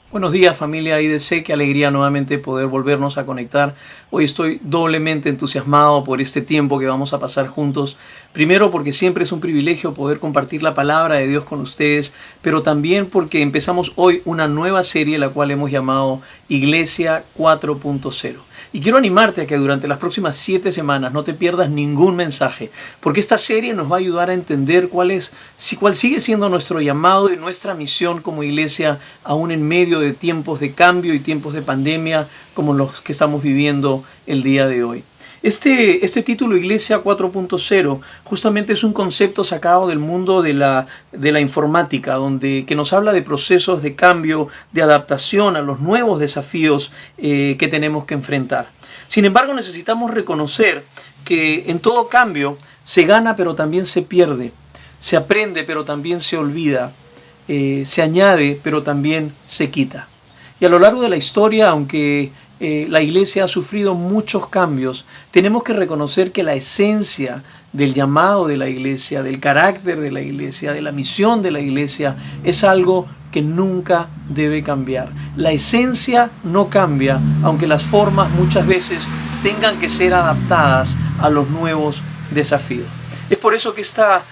Buenos días, familia IDC, qué alegría nuevamente poder volvernos a conectar. Hoy estoy doblemente entusiasmado por este tiempo que vamos a pasar juntos. Primero porque siempre es un privilegio poder compartir la palabra de Dios con ustedes, pero también porque empezamos hoy una nueva serie la cual hemos llamado Iglesia 4.0. Y quiero animarte a que durante las próximas 7 semanas no te pierdas ningún mensaje, porque esta serie nos va a ayudar a entender cuál sigue siendo nuestro llamado y nuestra misión como iglesia, aún en medio de tiempos de cambio y tiempos de pandemia como los que estamos viviendo el día de hoy. Este título Iglesia 4.0 justamente es un concepto sacado del mundo de la informática, que nos habla de procesos de cambio, de adaptación a los nuevos desafíos que tenemos que enfrentar. Sin embargo, necesitamos reconocer que en todo cambio se gana pero también se pierde, se aprende pero también se olvida, se añade pero también se quita. Y a lo largo de la historia, aunque la iglesia ha sufrido muchos cambios, tenemos que reconocer que la esencia del llamado de la iglesia, del carácter de la iglesia, de la misión de la iglesia, es algo que nunca debe cambiar. La esencia no cambia, aunque las formas muchas veces tengan que ser adaptadas a los nuevos desafíos. Es por eso que esta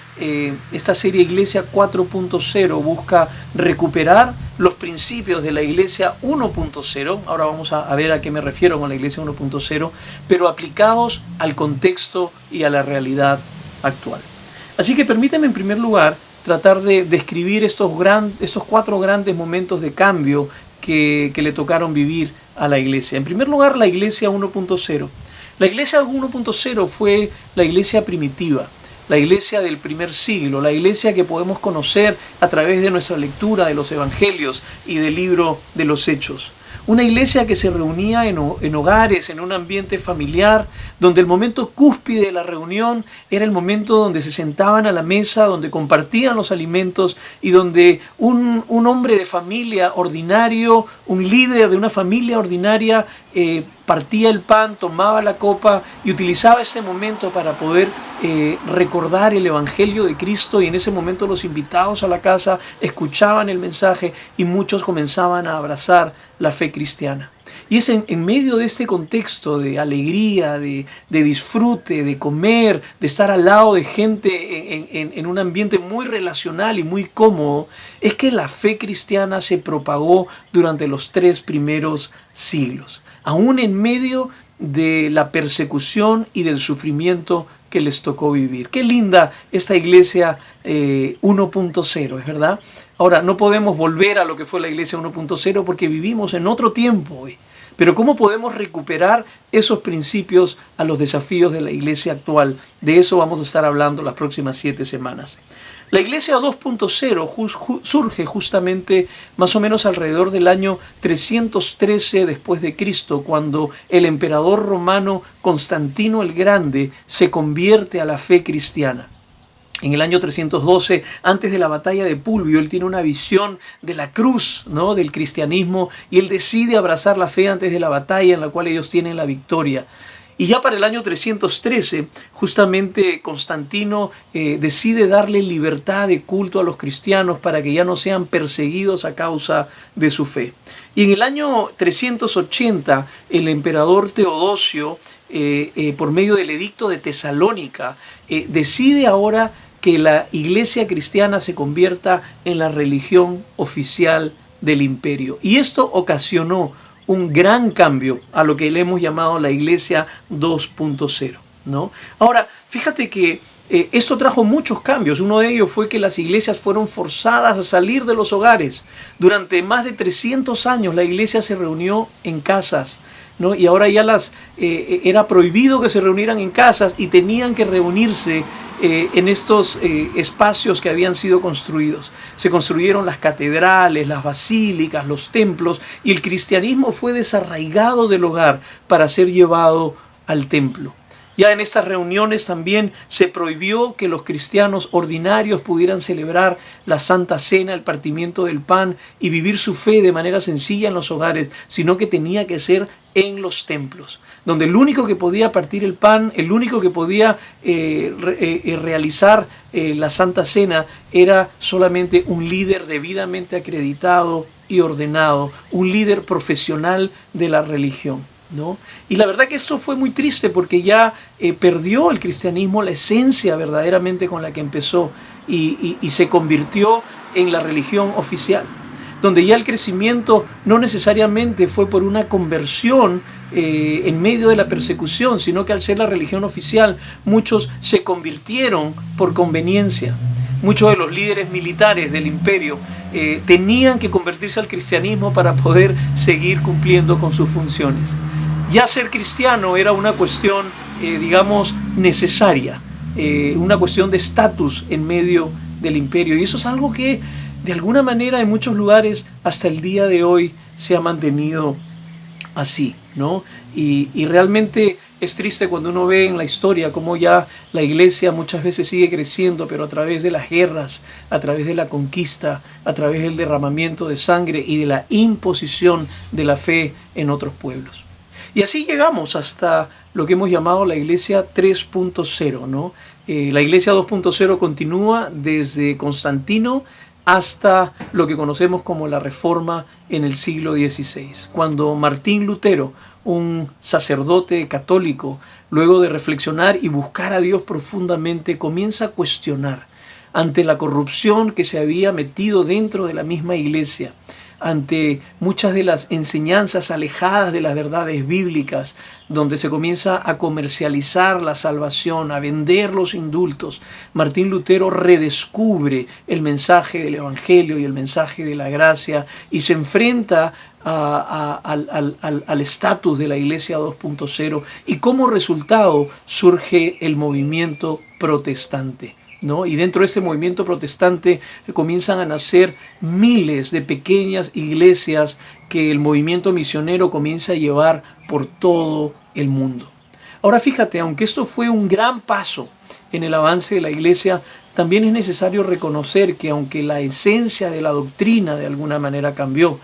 serie Iglesia 4.0 busca recuperar los principios de la Iglesia 1.0. Ahora vamos a ver a qué me refiero con la Iglesia 1.0, pero aplicados al contexto y a la realidad actual. Así que permíteme en primer lugar tratar de describir estos 4 grandes momentos de cambio que le tocaron vivir a la Iglesia. En primer lugar, la Iglesia 1.0. La Iglesia 1.0 fue la Iglesia primitiva, la iglesia del primer siglo, la iglesia que podemos conocer a través de nuestra lectura de los evangelios y del libro de los Hechos. Una iglesia que se reunía en hogares, en un ambiente familiar, donde el momento cúspide de la reunión era el momento donde se sentaban a la mesa, donde compartían los alimentos y donde un hombre de familia ordinario, un líder de una familia ordinaria, partía el pan, tomaba la copa y utilizaba ese momento para poder recordar el Evangelio de Cristo, y en ese momento los invitados a la casa escuchaban el mensaje y muchos comenzaban a abrazar la fe cristiana. Y es en medio de este contexto de alegría, de disfrute, de comer, de estar al lado de gente en un ambiente muy relacional y muy cómodo, es que la fe cristiana se propagó durante los 3 primeros siglos, aún en medio de la persecución y del sufrimiento que les tocó vivir. Qué linda esta iglesia 1.0, ¿es verdad? Ahora, no podemos volver a lo que fue la iglesia 1.0 porque vivimos en otro tiempo hoy. Pero ¿cómo podemos recuperar esos principios a los desafíos de la iglesia actual? De eso vamos a estar hablando las próximas 7 semanas. La iglesia 2.0 surge justamente más o menos alrededor del año 313 después de Cristo, cuando el emperador romano Constantino el Grande se convierte a la fe cristiana. En el año 312, antes de la batalla de Pulvio, él tiene una visión de la cruz, ¿no?, del cristianismo, y él decide abrazar la fe antes de la batalla en la cual ellos tienen la victoria. Y ya para el año 313, justamente Constantino decide darle libertad de culto a los cristianos para que ya no sean perseguidos a causa de su fe. Y en el año 380, el emperador Teodosio, por medio del edicto de Tesalónica, decide ahora que la iglesia cristiana se convierta en la religión oficial del imperio. Y esto ocasionó un gran cambio a lo que le hemos llamado la iglesia 2.0, ¿no? Ahora, fíjate que esto trajo muchos cambios. Uno de ellos fue que las iglesias fueron forzadas a salir de los hogares. Durante más de 300 años la iglesia se reunió en casas, ¿no? Y ahora ya era prohibido que se reunieran en casas y tenían que reunirse en estos espacios que habían sido construidos. Se construyeron las catedrales, las basílicas, los templos, y el cristianismo fue desarraigado del hogar para ser llevado al templo. Ya en estas reuniones también se prohibió que los cristianos ordinarios pudieran celebrar la Santa Cena, el partimiento del pan, y vivir su fe de manera sencilla en los hogares, sino que tenía que ser en los templos, donde el único que podía partir el pan, el único que podía realizar la Santa Cena era solamente un líder debidamente acreditado y ordenado, un líder profesional de la religión, ¿no? Y la verdad que esto fue muy triste porque ya perdió el cristianismo la esencia verdaderamente con la que empezó y se convirtió en la religión oficial, donde ya el crecimiento no necesariamente fue por una conversión en medio de la persecución, sino que al ser la religión oficial, muchos se convirtieron por conveniencia. Muchos de los líderes militares del imperio tenían que convertirse al cristianismo para poder seguir cumpliendo con sus funciones. Ya ser cristiano era una cuestión, digamos, necesaria, una cuestión de estatus en medio del imperio. Y eso es algo que de alguna manera en muchos lugares hasta el día de hoy se ha mantenido así, ¿no? Y realmente es triste cuando uno ve en la historia cómo ya la iglesia muchas veces sigue creciendo, pero a través de las guerras, a través de la conquista, a través del derramamiento de sangre y de la imposición de la fe en otros pueblos. Y así llegamos hasta lo que hemos llamado la iglesia 3.0, ¿no? La iglesia 2.0 continúa desde Constantino hasta lo que conocemos como la Reforma en el siglo XVI, cuando Martín Lutero, un sacerdote católico, luego de reflexionar y buscar a Dios profundamente, comienza a cuestionar ante la corrupción que se había metido dentro de la misma iglesia, ante muchas de las enseñanzas alejadas de las verdades bíblicas, donde se comienza a comercializar la salvación, a vender los indultos. Martín Lutero redescubre el mensaje del Evangelio y el mensaje de la gracia y se enfrenta al estatus de la Iglesia 2.0 y como resultado surge el movimiento protestante, ¿no? Y dentro de este movimiento protestante comienzan a nacer miles de pequeñas iglesias que el movimiento misionero comienza a llevar por todo el mundo. Ahora fíjate, aunque esto fue un gran paso en el avance de la iglesia, también es necesario reconocer que aunque la esencia de la doctrina de alguna manera cambió,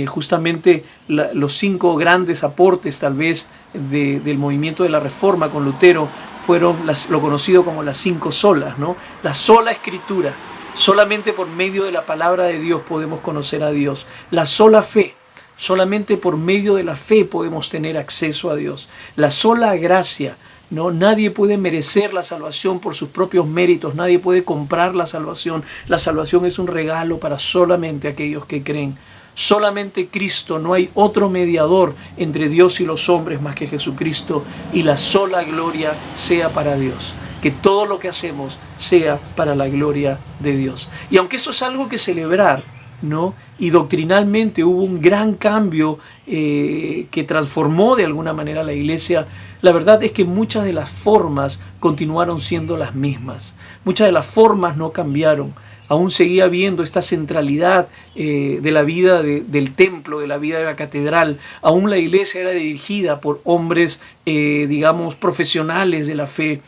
justamente los 5 grandes aportes tal vez del movimiento de la Reforma con Lutero fueron lo conocido como las 5 solas, ¿no? La sola escritura, solamente por medio de la palabra de Dios podemos conocer a Dios. La sola fe, solamente por medio de la fe podemos tener acceso a Dios. La sola gracia, ¿no? Nadie puede merecer la salvación por sus propios méritos, nadie puede comprar la salvación. La salvación es un regalo para solamente aquellos que creen. Solamente Cristo, no hay otro mediador entre Dios y los hombres más que Jesucristo, y la sola gloria sea para Dios. Que todo lo que hacemos sea para la gloria de Dios. Y aunque eso es algo que celebrar, ¿no? Y doctrinalmente hubo un gran cambio que transformó de alguna manera la iglesia, la verdad es que muchas de las formas continuaron siendo las mismas. Muchas de las formas no cambiaron. Aún seguía habiendo esta centralidad de la vida del templo, de la vida de la catedral. Aún la iglesia era dirigida por hombres, digamos, profesionales de la fe,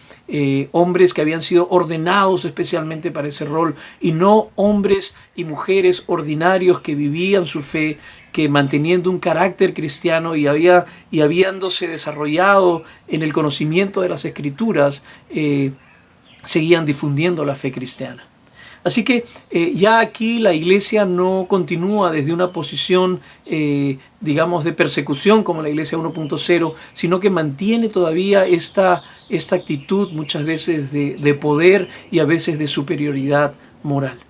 hombres que habían sido ordenados especialmente para ese rol, y no hombres y mujeres ordinarios que vivían su fe, que manteniendo un carácter cristiano y habiéndose desarrollado en el conocimiento de las Escrituras, seguían difundiendo la fe cristiana. Así que ya aquí la iglesia no continúa desde una posición, digamos, de persecución como la iglesia 1.0, sino que mantiene todavía esta actitud muchas veces de poder y a veces de superioridad moral.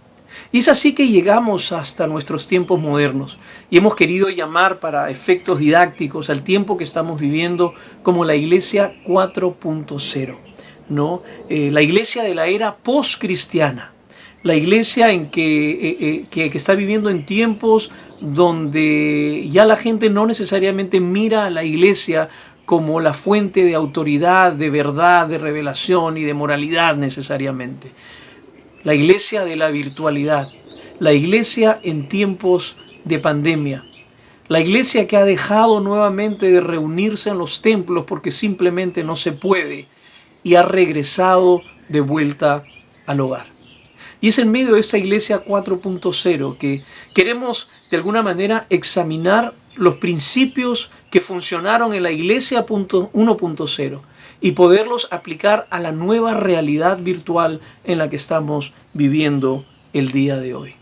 Y es así que llegamos hasta nuestros tiempos modernos y hemos querido llamar para efectos didácticos al tiempo que estamos viviendo como la iglesia 4.0, ¿no? La iglesia de la era postcristiana. La iglesia que está viviendo en tiempos donde ya la gente no necesariamente mira a la iglesia como la fuente de autoridad, de verdad, de revelación y de moralidad necesariamente. La iglesia de la virtualidad, la iglesia en tiempos de pandemia, la iglesia que ha dejado nuevamente de reunirse en los templos porque simplemente no se puede y ha regresado de vuelta al hogar. Y es en medio de esta iglesia 4.0 que queremos de alguna manera examinar los principios que funcionaron en la iglesia 1.0 y poderlos aplicar a la nueva realidad virtual en la que estamos viviendo el día de hoy.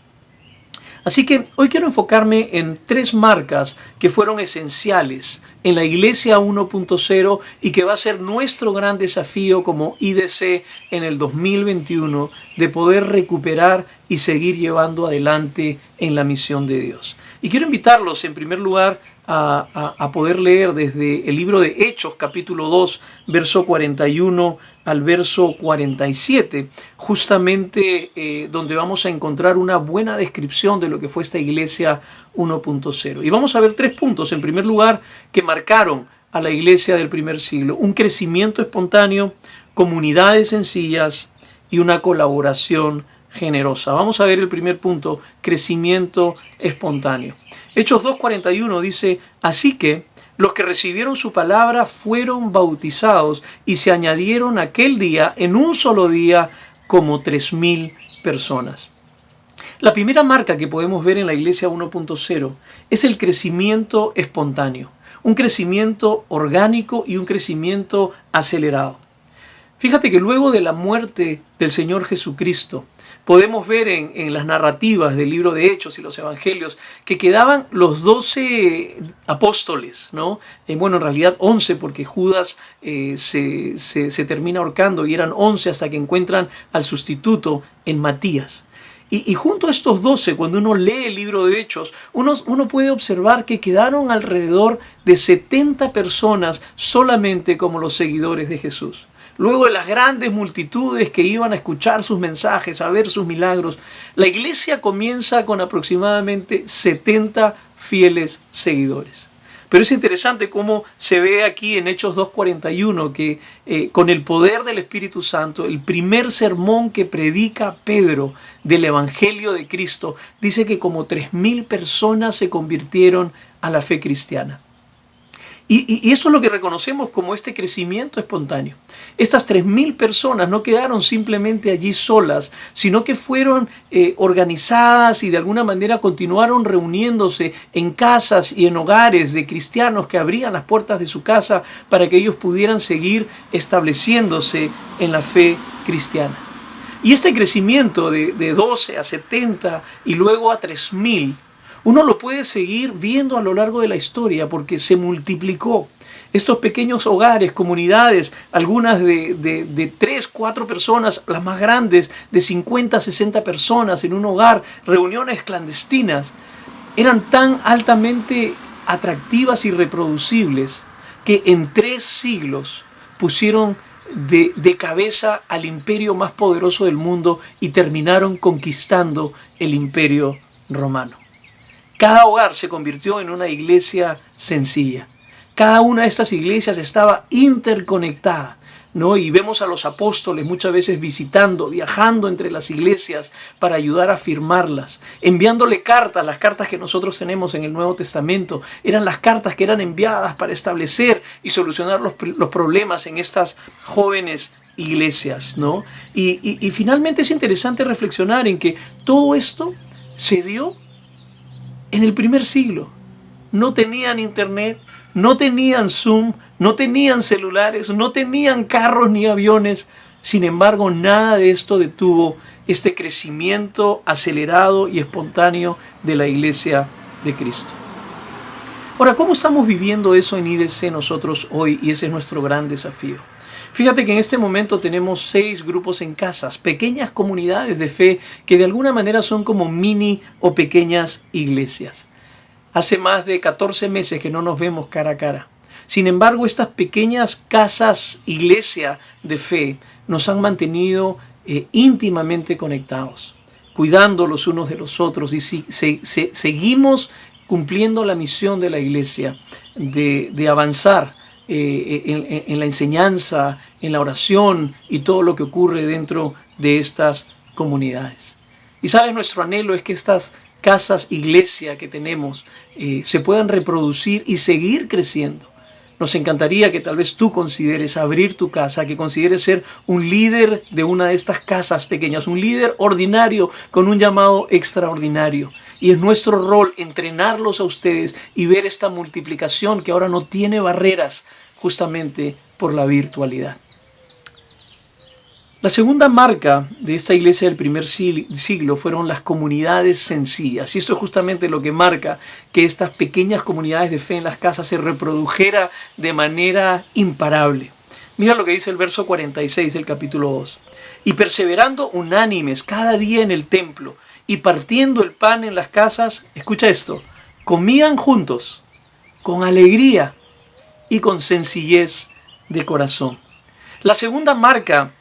Así que hoy quiero enfocarme en 3 marcas que fueron esenciales en la Iglesia 1.0 y que va a ser nuestro gran desafío como IDC en el 2021 de poder recuperar y seguir llevando adelante en la misión de Dios. Y quiero invitarlos en primer lugar a poder leer desde el libro de Hechos, capítulo 2, verso 41 al verso 47, justamente donde vamos a encontrar una buena descripción de lo que fue esta iglesia 1.0. Y vamos a ver 3 puntos, en primer lugar, que marcaron a la iglesia del primer siglo: un crecimiento espontáneo, comunidades sencillas y una colaboración generosa. Vamos a ver el primer punto: crecimiento espontáneo. Hechos 2:41 dice: así que los que recibieron su palabra fueron bautizados y se añadieron aquel día, en un solo día, como 3,000 personas. La primera marca que podemos ver en la iglesia 1.0 es el crecimiento espontáneo, un crecimiento orgánico y un crecimiento acelerado. Fíjate que luego de la muerte del Señor Jesucristo, podemos ver en las narrativas del libro de Hechos y los Evangelios que quedaban los 12 apóstoles, ¿no? Bueno, en realidad 11, porque Judas se termina ahorcando, y eran 11 hasta que encuentran al sustituto en Matías. Y junto a estos 12, cuando uno lee el libro de Hechos, uno puede observar que quedaron alrededor de 70 personas solamente como los seguidores de Jesús. Luego de las grandes multitudes que iban a escuchar sus mensajes, a ver sus milagros, la iglesia comienza con aproximadamente 70 fieles seguidores. Pero es interesante cómo se ve aquí en Hechos 2:41 que con el poder del Espíritu Santo, el primer sermón que predica Pedro del Evangelio de Cristo, dice que como 3,000 personas se convirtieron a la fe cristiana. Y eso es lo que reconocemos como este crecimiento espontáneo. Estas 3,000 personas no quedaron simplemente allí solas, sino que fueron organizadas y de alguna manera continuaron reuniéndose en casas y en hogares de cristianos que abrían las puertas de su casa para que ellos pudieran seguir estableciéndose en la fe cristiana. Y este crecimiento de 12 a 70 y luego a 3,000, uno lo puede seguir viendo a lo largo de la historia porque se multiplicó. Estos pequeños hogares, comunidades, algunas de 3, 4 personas, las más grandes de 50, 60 personas en un hogar, reuniones clandestinas, eran tan altamente atractivas y reproducibles que en 3 siglos pusieron de cabeza al imperio más poderoso del mundo y terminaron conquistando el imperio romano. Cada hogar se convirtió en una iglesia sencilla. Cada una de estas iglesias estaba interconectada, ¿no? Y vemos a los apóstoles muchas veces visitando, viajando entre las iglesias para ayudar a firmarlas, enviándole cartas. Las cartas que nosotros tenemos en el Nuevo Testamento eran las cartas que eran enviadas para establecer y solucionar los problemas en estas jóvenes iglesias, ¿no? Y finalmente es interesante reflexionar en que todo esto se dio en el primer siglo. No tenían internet, no tenían Zoom, no tenían celulares, no tenían carros ni aviones. Sin embargo, nada de esto detuvo este crecimiento acelerado y espontáneo de la iglesia de Cristo. Ahora, ¿cómo estamos viviendo eso en IDC nosotros hoy? Y ese es nuestro gran desafío. Fíjate que en este momento tenemos 6 grupos en casas, pequeñas comunidades de fe que de alguna manera son como mini o pequeñas iglesias. Hace más de 14 meses que no nos vemos cara a cara. Sin embargo, estas pequeñas casas, iglesia de fe, nos han mantenido íntimamente conectados, cuidando los unos de los otros, y seguimos cumpliendo la misión de la iglesia de avanzar en la enseñanza, en la oración y todo lo que ocurre dentro de estas comunidades. Y sabes, nuestro anhelo es que estas casas, iglesia que tenemos, se puedan reproducir y seguir creciendo. Nos encantaría que tal vez tú consideres abrir tu casa, que consideres ser un líder de una de estas casas pequeñas, un líder ordinario con un llamado extraordinario. Y es nuestro rol entrenarlos a ustedes y ver esta multiplicación que ahora no tiene barreras justamente por la virtualidad. La segunda marca de esta iglesia del primer siglo fueron las comunidades sencillas. Y esto es justamente lo que marca que estas pequeñas comunidades de fe en las casas se reprodujera de manera imparable. Mira lo que dice el verso 46 del capítulo 2. Y perseverando unánimes cada día en el templo y partiendo el pan en las casas, escucha esto, comían juntos con alegría y con sencillez de corazón. La segunda marca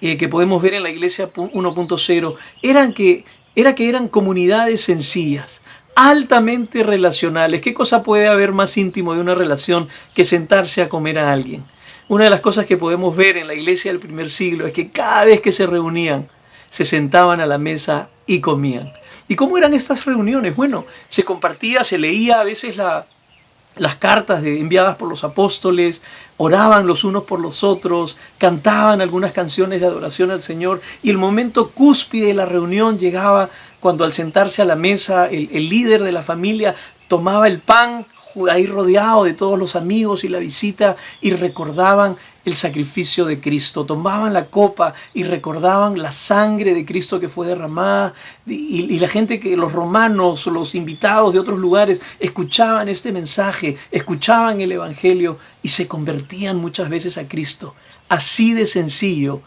que podemos ver en la iglesia 1.0 era que eran comunidades sencillas, altamente relacionales. ¿Qué cosa puede haber más íntimo de una relación que sentarse a comer a alguien? Una de las cosas que podemos ver en la iglesia del primer siglo es que cada vez que se reunían, se sentaban a la mesa y comían. ¿Y cómo eran estas reuniones? Bueno, se compartía, se leía a veces las cartas enviadas por los apóstoles, oraban los unos por los otros, cantaban algunas canciones de adoración al Señor, y el momento cúspide de la reunión llegaba cuando al sentarse a la mesa el líder de la familia tomaba el pan ahí rodeado de todos los amigos y la visita y recordaban el sacrificio de Cristo, tomaban la copa y recordaban la sangre de Cristo que fue derramada y la gente, los romanos, los invitados de otros lugares escuchaban este mensaje, escuchaban el evangelio y se convertían muchas veces a Cristo. Así de sencillo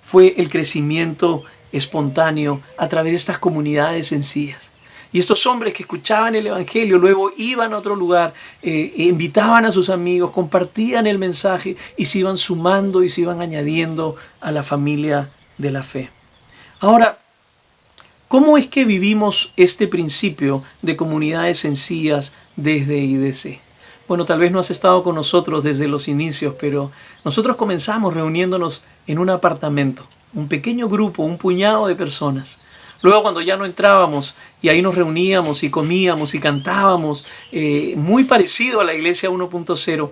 fue el crecimiento espontáneo a través de estas comunidades sencillas. Y estos hombres que escuchaban el evangelio luego iban a otro lugar, invitaban a sus amigos, compartían el mensaje y se iban sumando y se iban añadiendo a la familia de la fe. Ahora, ¿cómo es que vivimos este principio de comunidades sencillas desde IDC? Bueno, tal vez no has estado con nosotros desde los inicios, pero nosotros comenzamos reuniéndonos en un apartamento, un pequeño grupo, un puñado de personas. Luego cuando ya no entrábamos y ahí nos reuníamos y comíamos y cantábamos, muy parecido a la iglesia 1.0,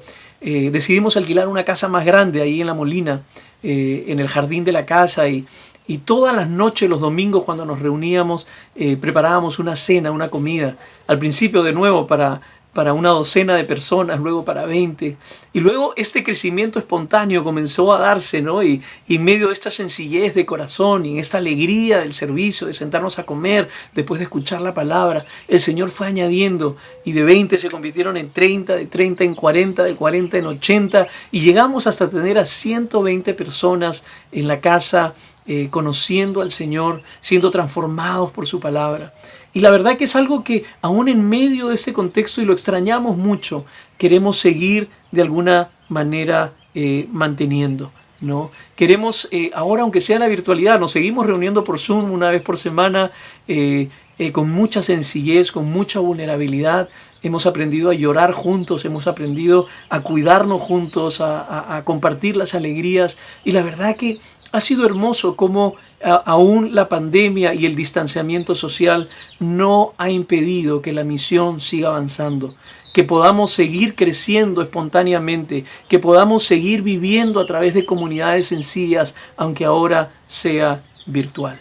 decidimos alquilar una casa más grande ahí en La Molina, en el jardín de la casa y todas las noches, los domingos cuando nos reuníamos, preparábamos una cena, una comida. Al principio de nuevo para una docena de personas, luego para 20. Y luego este crecimiento espontáneo comenzó a darse, ¿no? Y en medio de esta sencillez de corazón y en esta alegría del servicio, de sentarnos a comer, después de escuchar la palabra, el Señor fue añadiendo y de 20 se convirtieron en 30, de 30 en 40, de 40 en 80 y llegamos hasta tener a 120 personas en la casa, conociendo al Señor, siendo transformados por su palabra. Y la verdad que es algo que aún en medio de este contexto, y lo extrañamos mucho, queremos seguir de alguna manera manteniendo, ¿no? Queremos, ahora aunque sea en la virtualidad, nos seguimos reuniendo por Zoom una vez por semana, con mucha sencillez, con mucha vulnerabilidad. Hemos aprendido a llorar juntos, hemos aprendido a cuidarnos juntos, a compartir las alegrías. Y la verdad que ha sido hermoso cómo aún la pandemia y el distanciamiento social no ha impedido que la misión siga avanzando, que podamos seguir creciendo espontáneamente, que podamos seguir viviendo a través de comunidades sencillas, aunque ahora sea virtual.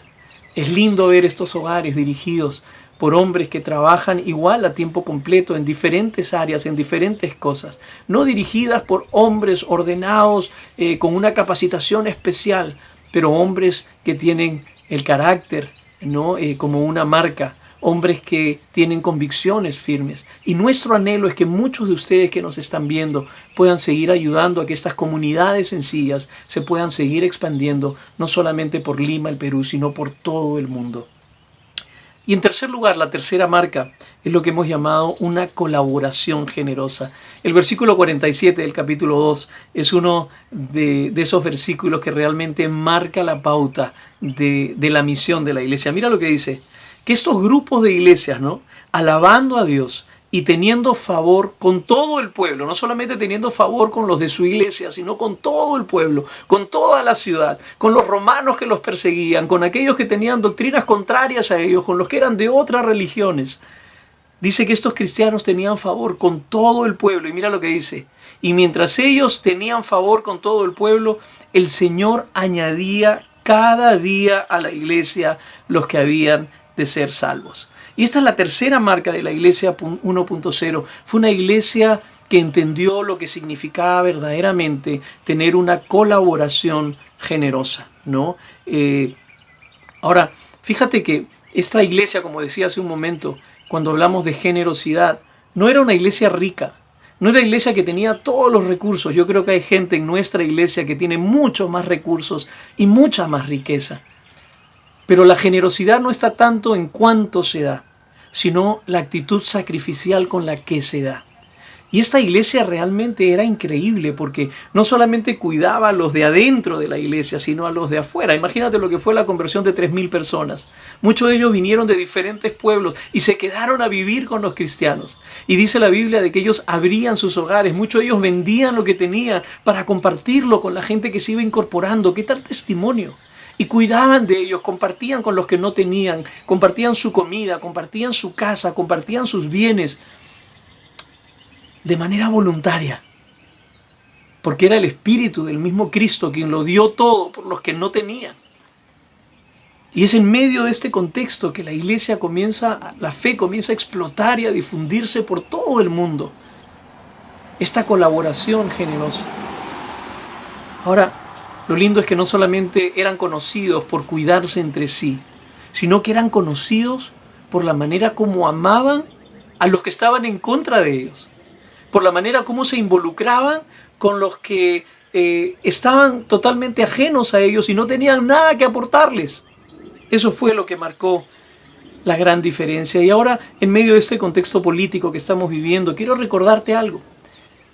Es lindo ver estos hogares dirigidos por hombres que trabajan igual a tiempo completo en diferentes áreas, en diferentes cosas, no dirigidas por hombres ordenados con una capacitación especial, pero hombres que tienen el carácter, ¿no? Como una marca, hombres que tienen convicciones firmes. Y nuestro anhelo es que muchos de ustedes que nos están viendo puedan seguir ayudando a que estas comunidades sencillas se puedan seguir expandiendo, no solamente por Lima, el Perú, sino por todo el mundo. Y en tercer lugar, la tercera marca es lo que hemos llamado una colaboración generosa. El versículo 47 del capítulo 2 es uno de esos versículos que realmente marca la pauta de la misión de la iglesia. Mira lo que dice, que estos grupos de iglesias, ¿no? Alabando a Dios y teniendo favor con todo el pueblo, no solamente teniendo favor con los de su iglesia, sino con todo el pueblo, con toda la ciudad, con los romanos que los perseguían, con aquellos que tenían doctrinas contrarias a ellos, con los que eran de otras religiones. Dice que estos cristianos tenían favor con todo el pueblo. Y mira lo que dice. Y mientras ellos tenían favor con todo el pueblo, el Señor añadía cada día a la iglesia los que habían de ser salvos. Y esta es la tercera marca de la iglesia 1.0. Fue una iglesia que entendió lo que significaba verdaderamente tener una colaboración generosa, ¿no? Ahora, fíjate que esta iglesia, como decía hace un momento, cuando hablamos de generosidad, no era una iglesia rica, no era una iglesia que tenía todos los recursos. Yo creo que hay gente en nuestra iglesia que tiene muchos más recursos y mucha más riqueza. Pero la generosidad no está tanto en cuánto se da, sino la actitud sacrificial con la que se da. Y esta iglesia realmente era increíble porque no solamente cuidaba a los de adentro de la iglesia, sino a los de afuera. Imagínate lo que fue la conversión de 3.000 personas. Muchos de ellos vinieron de diferentes pueblos y se quedaron a vivir con los cristianos. Y dice la Biblia de que ellos abrían sus hogares. Muchos de ellos vendían lo que tenían para compartirlo con la gente que se iba incorporando. ¿Qué tal testimonio? Y cuidaban de ellos, compartían con los que no tenían, compartían su comida, compartían su casa, compartían sus bienes. De manera voluntaria, porque era el Espíritu del mismo Cristo quien lo dio todo por los que no tenían. Y es en medio de este contexto que la iglesia la fe comienza a explotar y a difundirse por todo el mundo. Esta colaboración generosa. Ahora, lo lindo es que no solamente eran conocidos por cuidarse entre sí, sino que eran conocidos por la manera como amaban a los que estaban en contra de ellos. Por la manera como se involucraban con los que estaban totalmente ajenos a ellos y no tenían nada que aportarles. Eso fue lo que marcó la gran diferencia. Y ahora, en medio de este contexto político que estamos viviendo, quiero recordarte algo,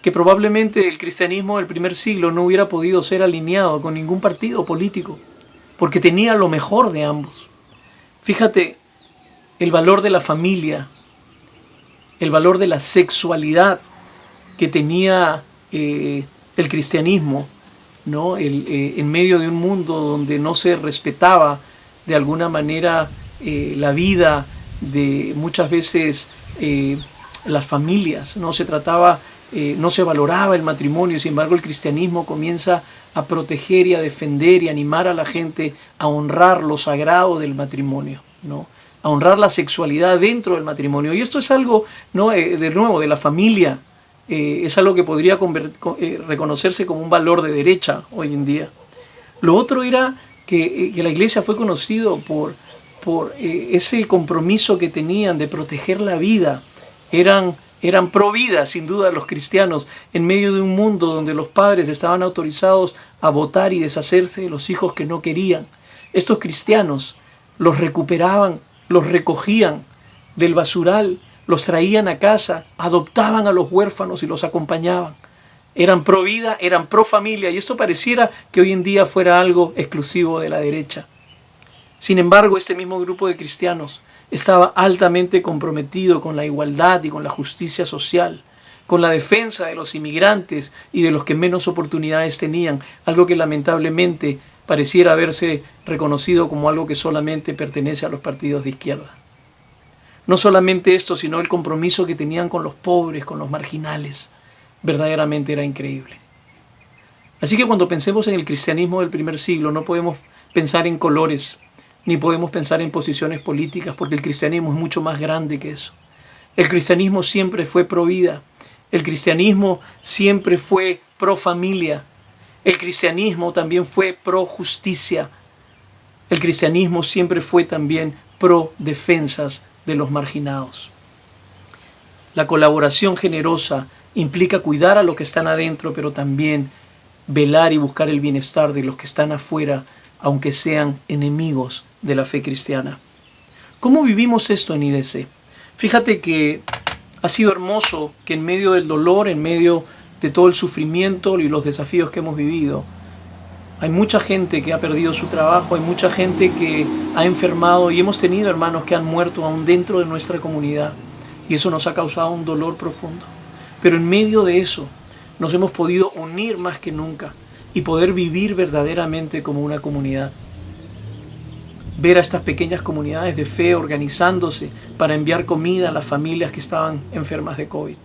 que probablemente el cristianismo del primer siglo no hubiera podido ser alineado con ningún partido político, porque tenía lo mejor de ambos. Fíjate, el valor de la familia, el valor de la sexualidad, que tenía el cristianismo, ¿no? En medio de un mundo donde no se respetaba de alguna manera la vida de muchas veces las familias, no se trataba, no se valoraba el matrimonio. Sin embargo, el cristianismo comienza a proteger y a defender y animar a la gente a honrar lo sagrado del matrimonio, ¿no? A honrar la sexualidad dentro del matrimonio. Y esto es algo, ¿no? De nuevo, de la familia. Es algo que podría reconocerse como un valor de derecha hoy en día. Lo otro era que la iglesia fue conocido por ese compromiso que tenían de proteger la vida. Eran pro vida, sin duda, los cristianos, en medio de un mundo donde los padres estaban autorizados a votar y deshacerse de los hijos que no querían. Estos cristianos los recuperaban, los recogían del basural, los traían a casa, adoptaban a los huérfanos y los acompañaban. Eran pro vida, eran pro familia, y esto pareciera que hoy en día fuera algo exclusivo de la derecha. Sin embargo, este mismo grupo de cristianos estaba altamente comprometido con la igualdad y con la justicia social, con la defensa de los inmigrantes y de los que menos oportunidades tenían, algo que lamentablemente pareciera haberse reconocido como algo que solamente pertenece a los partidos de izquierda. No solamente esto, sino el compromiso que tenían con los pobres, con los marginales. Verdaderamente era increíble. Así que cuando pensemos en el cristianismo del primer siglo, no podemos pensar en colores, ni podemos pensar en posiciones políticas, porque el cristianismo es mucho más grande que eso. El cristianismo siempre fue pro vida. El cristianismo siempre fue pro familia. El cristianismo también fue pro justicia. El cristianismo siempre fue también pro defensas de los marginados. La colaboración generosa implica cuidar a los que están adentro, pero también velar y buscar el bienestar de los que están afuera, aunque sean enemigos de la fe cristiana. ¿Cómo vivimos esto en IDC? Fíjate que ha sido hermoso que en medio del dolor, en medio de todo el sufrimiento y los desafíos que hemos vivido, hay mucha gente que ha perdido su trabajo, hay mucha gente que ha enfermado y hemos tenido hermanos que han muerto aún dentro de nuestra comunidad, y eso nos ha causado un dolor profundo. Pero en medio de eso nos hemos podido unir más que nunca y poder vivir verdaderamente como una comunidad. Ver a estas pequeñas comunidades de fe organizándose para enviar comida a las familias que estaban enfermas de COVID,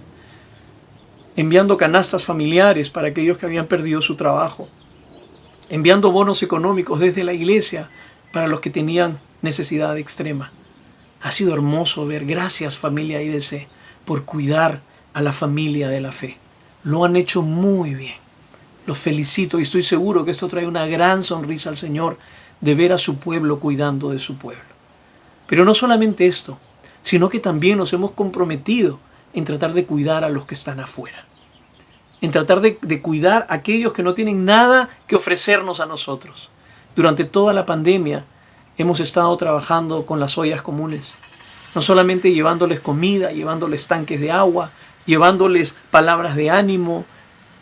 enviando canastas familiares para aquellos que habían perdido su trabajo, enviando bonos económicos desde la iglesia para los que tenían necesidad extrema. Ha sido hermoso ver. Gracias, familia IDC, por cuidar a la familia de la fe. Lo han hecho muy bien. Los felicito y estoy seguro que esto trae una gran sonrisa al Señor de ver a su pueblo cuidando de su pueblo. Pero no solamente esto, sino que también nos hemos comprometido en tratar de cuidar a los que están afuera. En tratar de cuidar a aquellos que no tienen nada que ofrecernos a nosotros. Durante toda la pandemia hemos estado trabajando con las ollas comunes. No solamente llevándoles comida, llevándoles tanques de agua, llevándoles palabras de ánimo,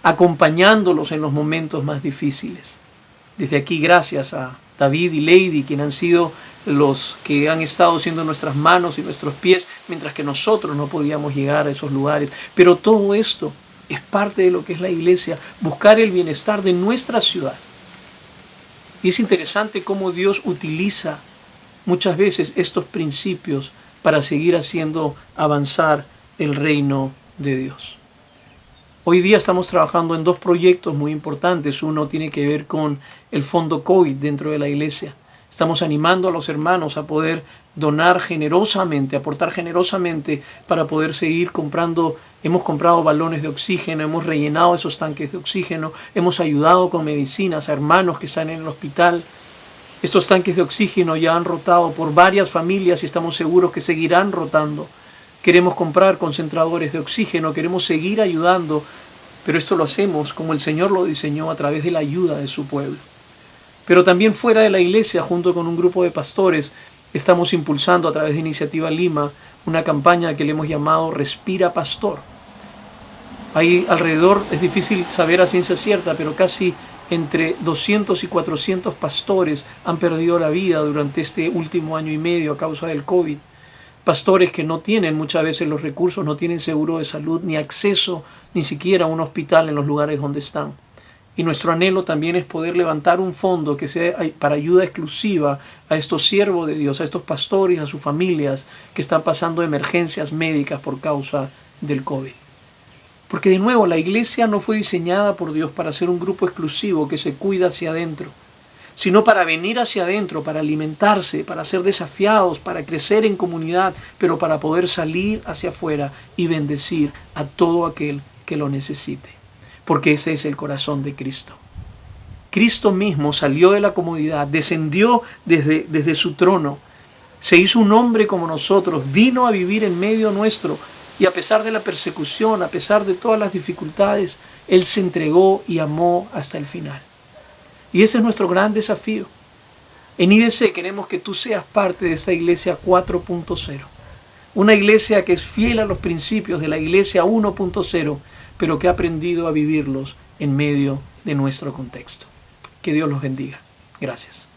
acompañándolos en los momentos más difíciles. Desde aquí, gracias a David y Lady, quienes han sido los que han estado siendo nuestras manos y nuestros pies, mientras que nosotros no podíamos llegar a esos lugares. Pero todo esto es parte de lo que es la iglesia, buscar el bienestar de nuestra ciudad. Y es interesante cómo Dios utiliza muchas veces estos principios para seguir haciendo avanzar el reino de Dios. Hoy día estamos trabajando en dos proyectos muy importantes. Uno tiene que ver con el fondo COVID dentro de la iglesia. Estamos animando a los hermanos a poder donar generosamente, aportar generosamente para poder seguir comprando. Hemos comprado balones de oxígeno, hemos rellenado esos tanques de oxígeno, hemos ayudado con medicinas a hermanos que están en el hospital. Estos tanques de oxígeno ya han rotado por varias familias y estamos seguros que seguirán rotando. Queremos comprar concentradores de oxígeno, queremos seguir ayudando, pero esto lo hacemos como el Señor lo diseñó, a través de la ayuda de su pueblo. Pero también fuera de la iglesia, junto con un grupo de pastores, estamos impulsando a través de Iniciativa Lima una campaña que le hemos llamado Respira Pastor. Ahí alrededor, es difícil saber a ciencia cierta, pero casi entre 200 y 400 pastores han perdido la vida durante este último año y medio a causa del COVID. Pastores que no tienen muchas veces los recursos, no tienen seguro de salud, ni acceso ni siquiera a un hospital en los lugares donde están. Y nuestro anhelo también es poder levantar un fondo que sea para ayuda exclusiva a estos siervos de Dios, a estos pastores, a sus familias que están pasando emergencias médicas por causa del COVID. Porque de nuevo, la iglesia no fue diseñada por Dios para ser un grupo exclusivo que se cuida hacia adentro, sino para venir hacia adentro, para alimentarse, para ser desafiados, para crecer en comunidad, pero para poder salir hacia afuera y bendecir a todo aquel que lo necesite. Porque ese es el corazón de Cristo. Cristo mismo salió de la comodidad, descendió desde su trono, se hizo un hombre como nosotros, vino a vivir en medio nuestro, y a pesar de la persecución, a pesar de todas las dificultades, Él se entregó y amó hasta el final. Y ese es nuestro gran desafío. En IDC queremos que tú seas parte de esta iglesia 4.0. Una iglesia que es fiel a los principios de la iglesia 1.0, pero que ha aprendido a vivirlos en medio de nuestro contexto. Que Dios los bendiga. Gracias.